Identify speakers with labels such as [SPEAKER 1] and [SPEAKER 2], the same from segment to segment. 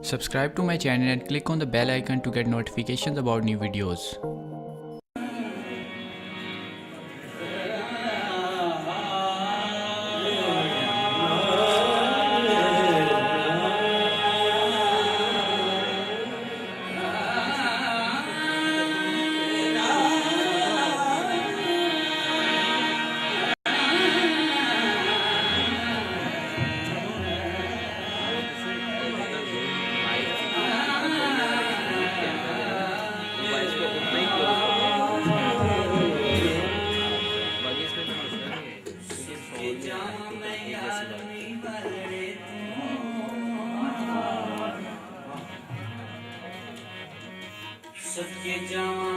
[SPEAKER 1] Subscribe to my channel and click on the bell icon to get notifications about new videos.
[SPEAKER 2] सदके जावा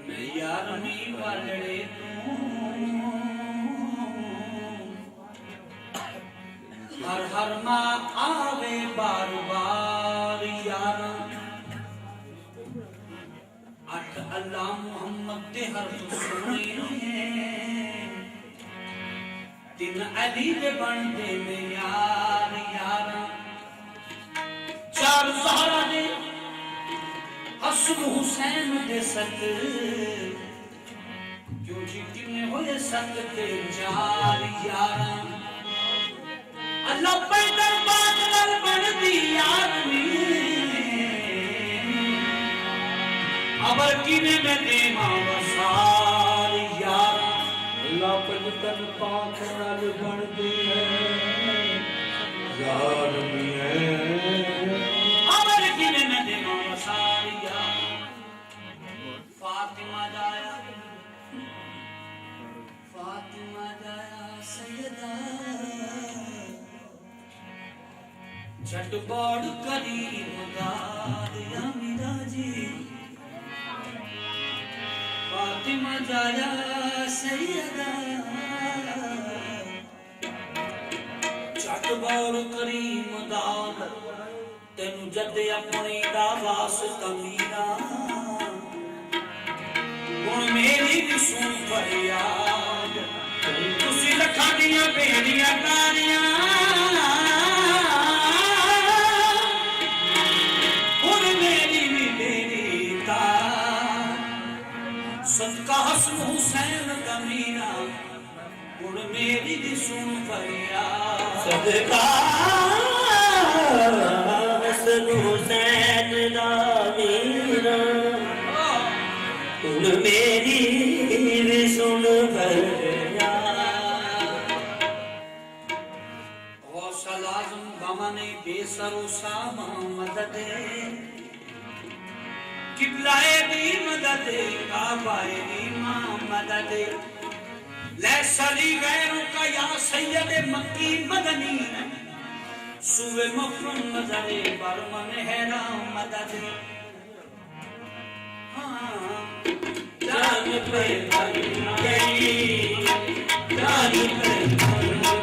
[SPEAKER 2] मैं यारनी वालड़े तू हर हर माँ आवे बार बार यार अठ अल्लाह मुहम्मद ते हर तू सुने तीन अली दे बनदे में यार यार चार ज़हरा ने हसन हुसैन दे सत क्यों जी किन्ने होए सत ते चार यार अल्लाह पैदल बादल बनदी आदमी अबर किने में देवा वसार यार अल्लाह पैदल बादल बनदी है यार फातिमा जाया सैयदा झट बड़ करीम दाद या मीरा जी फातिमा जाया सैयदा झट बड़ करीम दाद तेनु जद अपनी दा वास्ता मीरा हुण मेरी भी सुन फरियाद तुसी लखां दियां बेड़ियां तारियां हुण मेरी भी बेड़ी तार सदका हसन हुसैन दा मीरा हुण मेरी भी सुन फरियाद सदका हसन हुसैन दा मीरा सुन मेरी भी सुन गौसल आज़म बमने बेसरो सामा मदद किबलाए दी मदद काबाए दी मां मदद लैसली गैरों का या सैयद मक्की मदनी सुवे मफरुन मदद बरमन हैरा मदद जान पे गई जान पे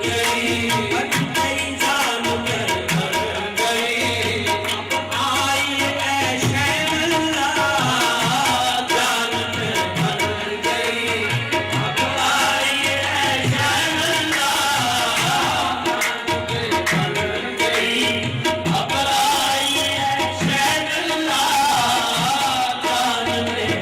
[SPEAKER 2] गई जान पे गई आई ऐ शैला जान पे गई आई ऐ शैला गई अब आई ऐ शैला जान पे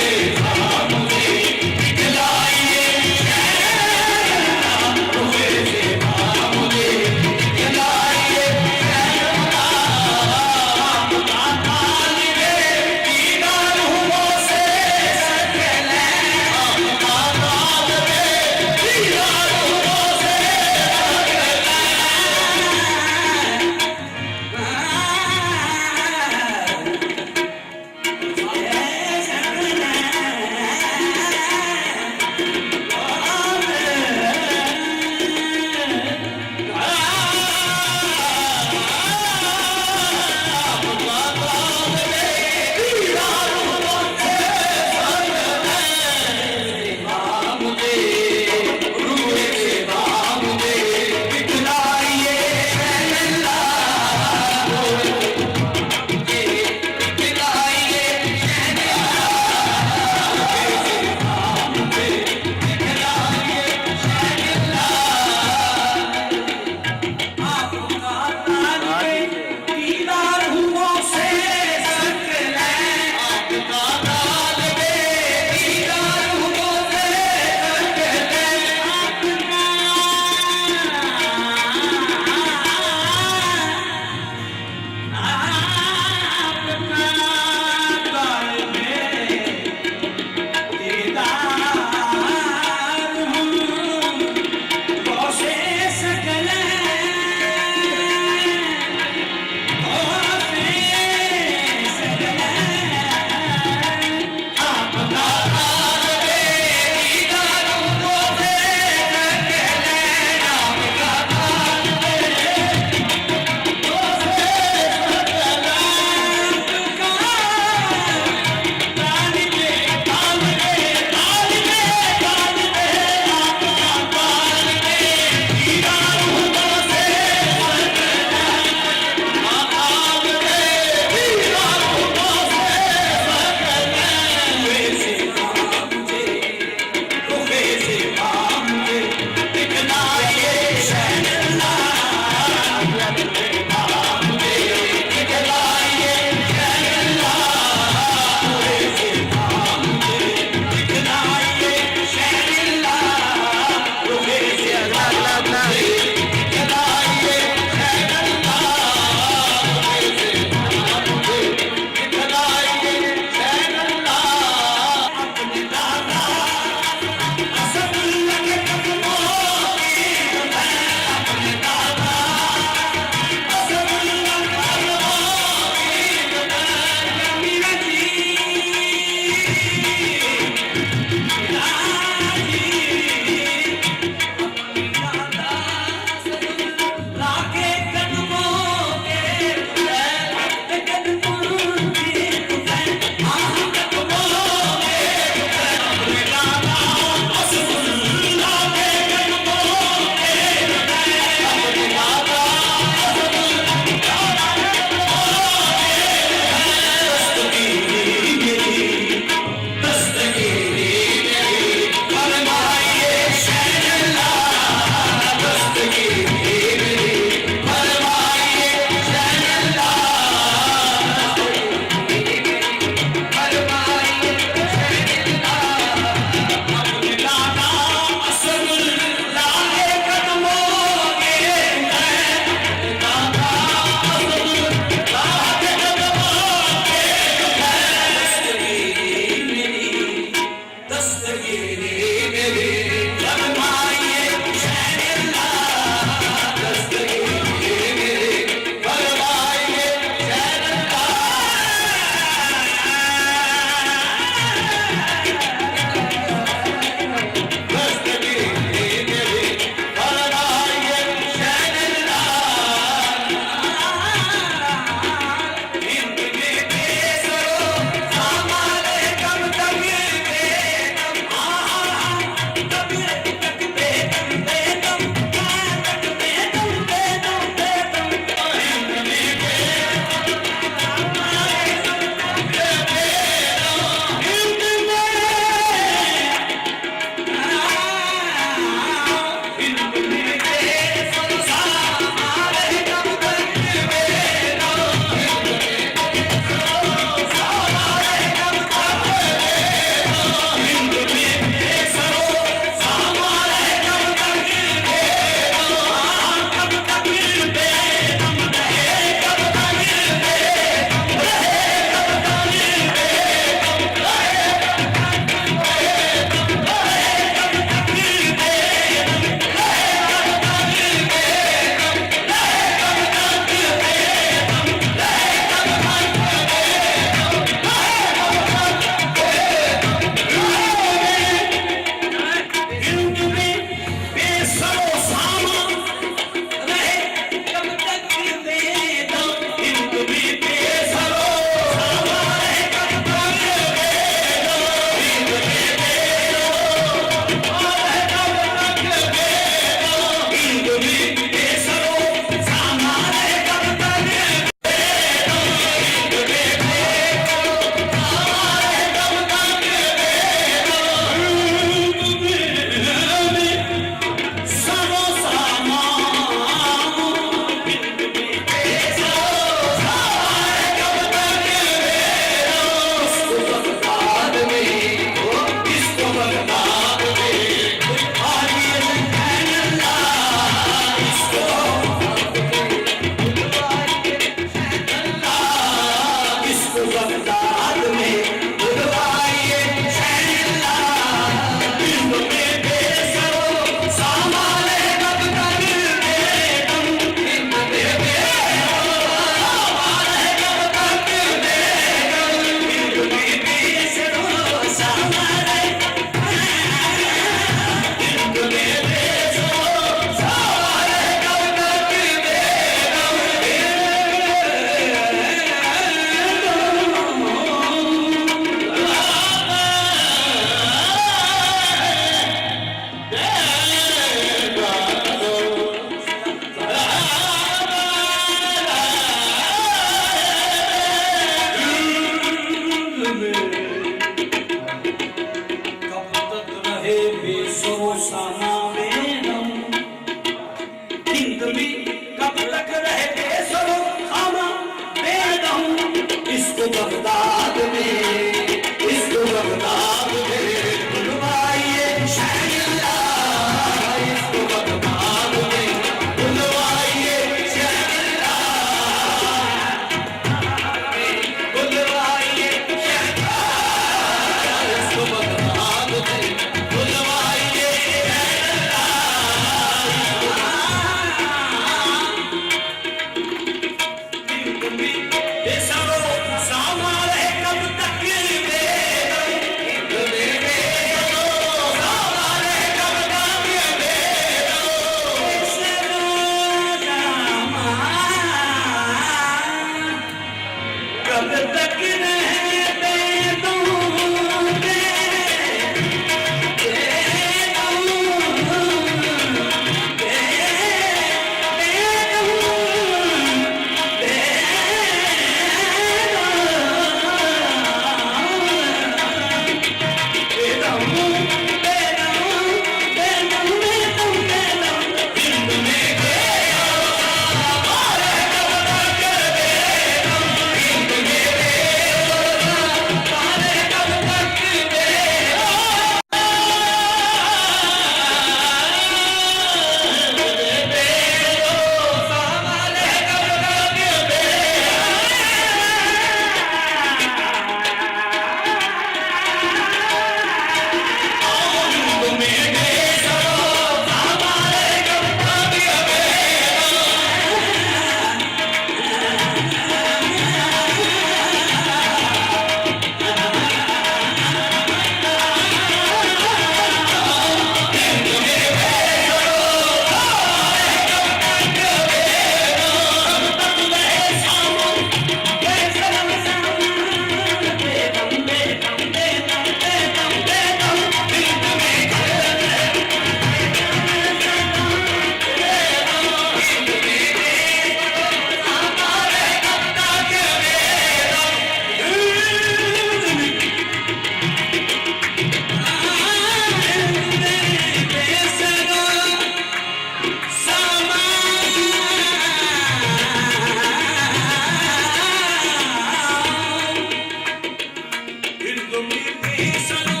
[SPEAKER 2] बेसरो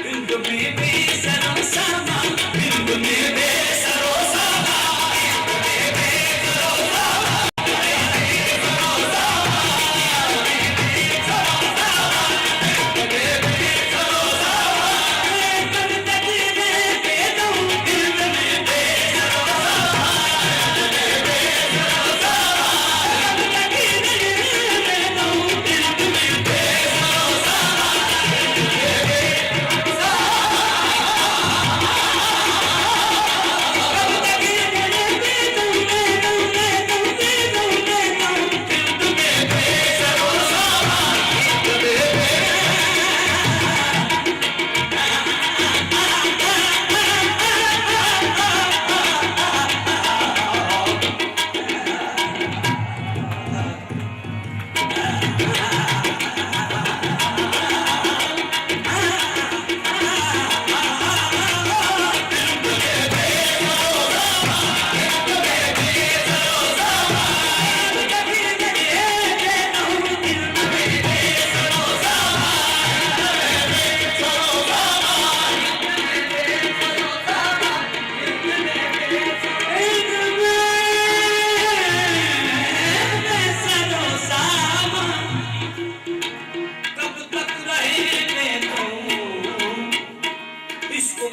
[SPEAKER 2] दिल में बेसरो सामा दिल में बेसरो सामा इसको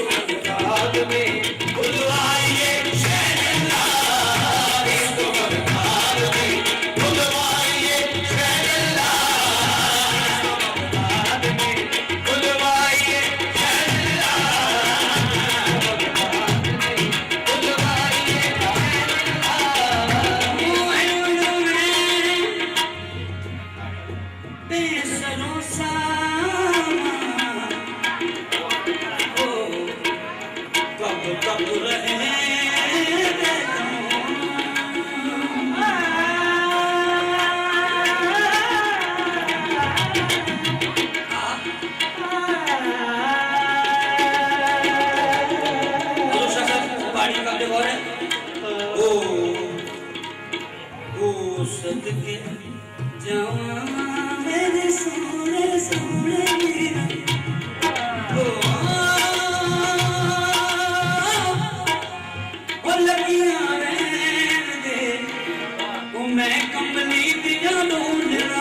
[SPEAKER 2] बगदाद में बुलवाइए शहनशाह इसको बगदाद में बुलवाइए शहनशाह इसको बगदाद में बुलवाइए शहनशाह बगदाद में बुलवाइए शहनशाह बेसरो सामा कब रहे पानी का और है ओ सदके जवां मेरे सोने सोने मैं कंपनी दिया ढूंढना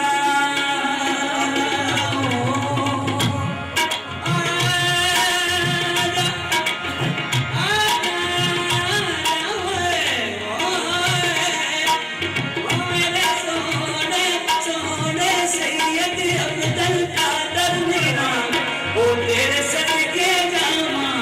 [SPEAKER 2] मेरे सोने सोने सैयद अब्दुल कादर मेरा वो तेरे सदके जामा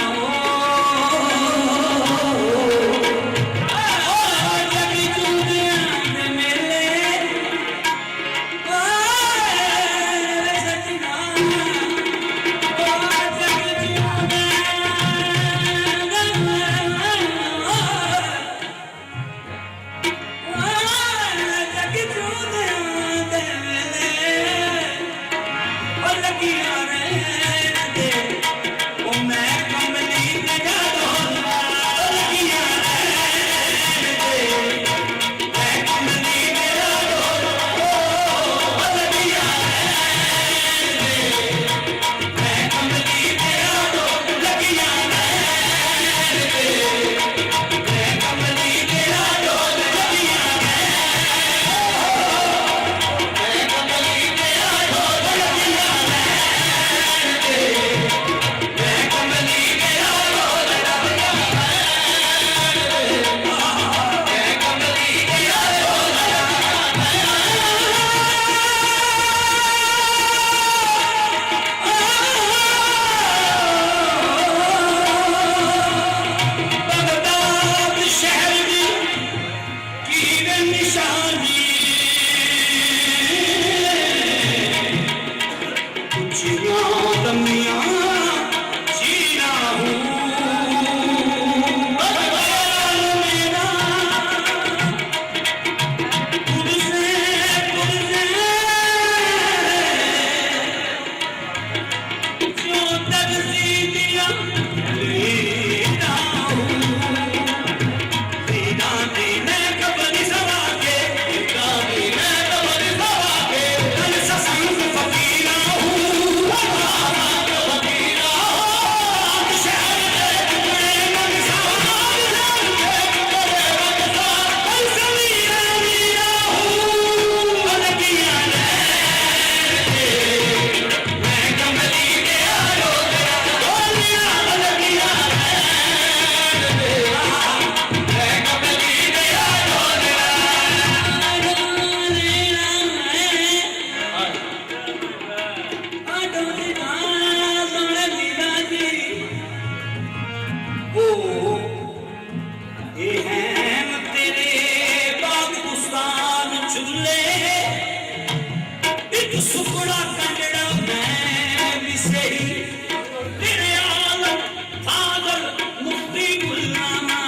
[SPEAKER 2] डोली जाने लीला जी ओ ये हैं तेरे बाग बुस्तान चुल्ले एक सुकड़ा कंडड़ा मैं भी सही तेरे आलम फादल मुक्ति गुलामा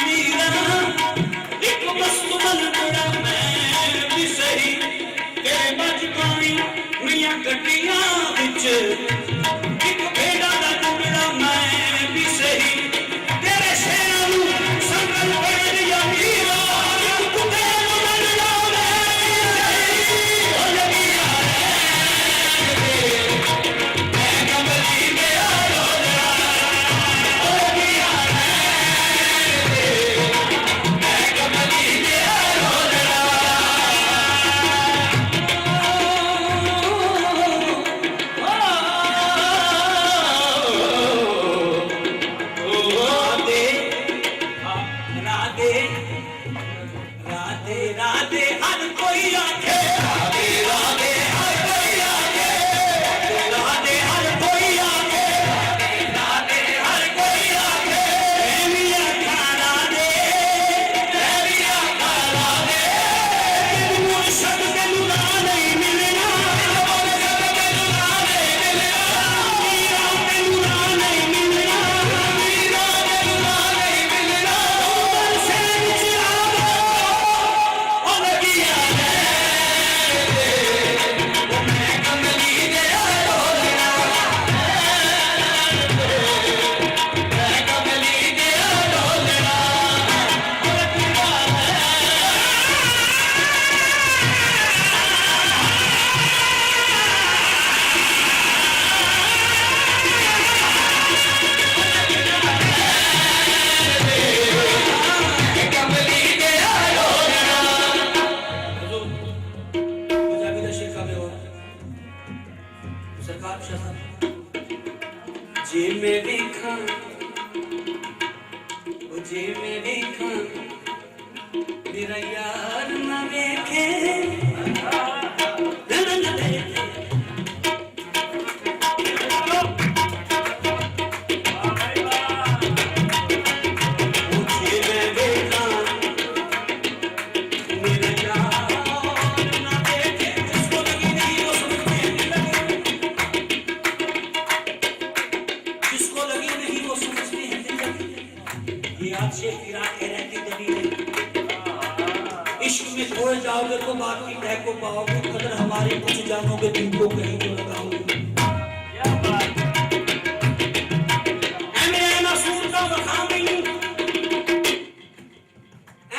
[SPEAKER 2] मीरा एक वस्तु बन पड़ा मैं भी सही तेरे बचकानी मियां गड्डियां विच एक भेड़ा दा टुकड़ा मैं भी सही तेरे शेरां नू संगल बन लिया मीरा कुत्ते नू बन लिया मैं ओ लगिया मैं कमली गया रोला ओ लगिया मैं कमली गया रोला राधे राधे राधे हर कोई आखे राधे राधे हर कोई आखे राधे हर कोई आखे राधे हर कोई आखे मैं भी आखा राधे मुर्शद के नुरा नहीं मिलना मुर्शद के नुरा नहीं मिलना मीरा के नुरा नहीं मिलना मीरा के नुरा नहीं मिलना उधर से चिराग ओ लगिया मैं कमली गया रोलना मैं कमली गया रोलना कमली गया रोलना पंजाबी दा शेर कावे हो सरकार शासन जे मैं देखा ओ जे मैं देखा मेरा यार ना देखे ना ना देखे ओ जे मैं देखा मेरा यार ना देखे जिसको लगी नहीं वो समझते नहीं लगी जिसको लगी नहीं वो समझते हैं दिल लगी ये आज से फिरा के रहती दलील है इश्क में खोए जाओगे तो बाकी तह को पाओगे कदर हमारी कुछ जानोगे तुमको कहीं तो लगाओगे ऐ ना सूरता वखा नहीं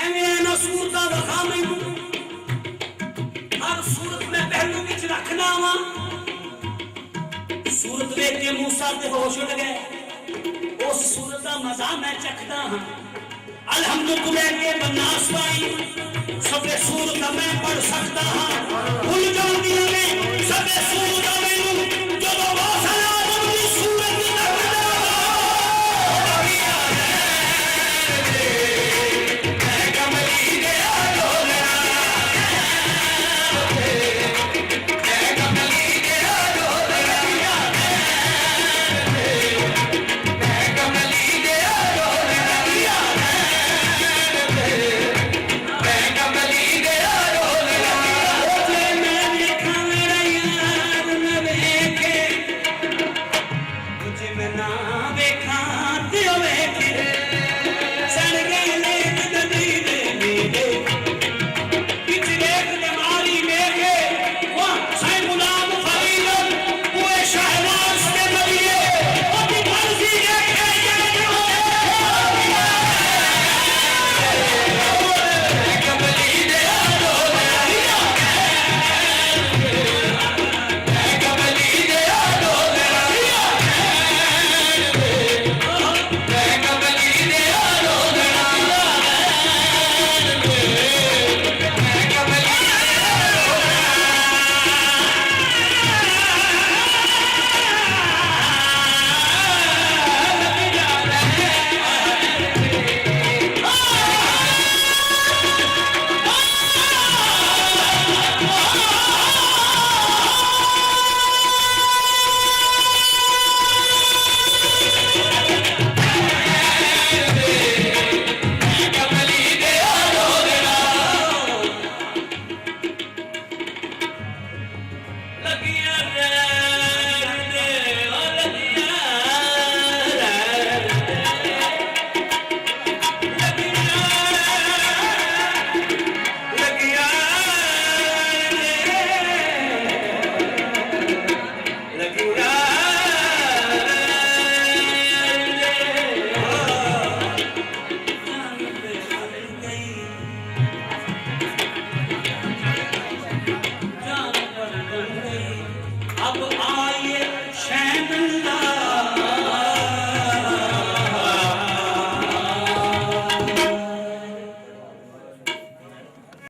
[SPEAKER 2] ऐ ना सूरता वखा नहीं हर सूरत में पहलू विच रखना वा सूरत देख के मूसा ते होश उड़ गए उस सूरत का मजा मैं चखदा हां अल्हम्दुलिल्लाह के बनास पाई सबे सूरत मैं पढ़ सकता हां भूल जाऊंगी मैं